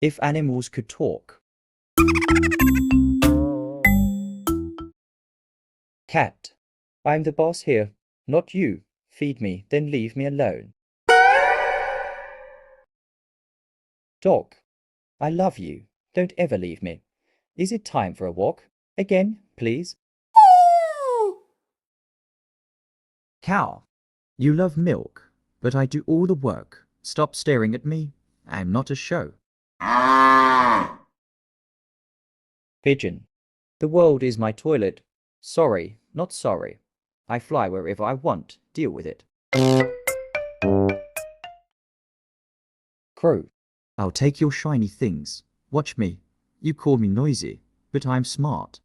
If animals could talk. Cat. I'm the boss here, not you. Feed me, then leave me alone. Dog. I love you. Don't ever leave me. Is it time for a walk? Again, please. Cow. You love milk, but I do all the work. Stop staring at me. I'm not a show. Pigeon. The world is my toilet. Sorry, not sorry. I fly wherever I want. Deal with it. Crow. I'll take your shiny things. Watch me. You call me noisy, but I'm smart.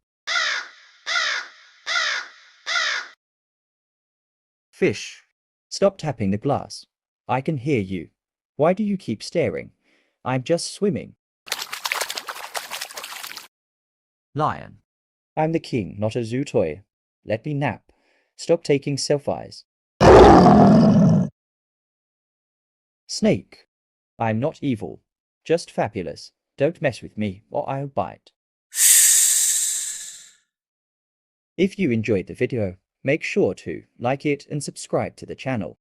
Fish. Stop tapping the glass. I can hear you. Why do you keep staring? I'm just swimming. Lion. I'm the king, not a zoo toy. Let me nap. Stop taking selfies. Snake. I'm not evil, just fabulous. Don't mess with me or I'll bite. If you enjoyed the video, make sure to like it and subscribe to the channel.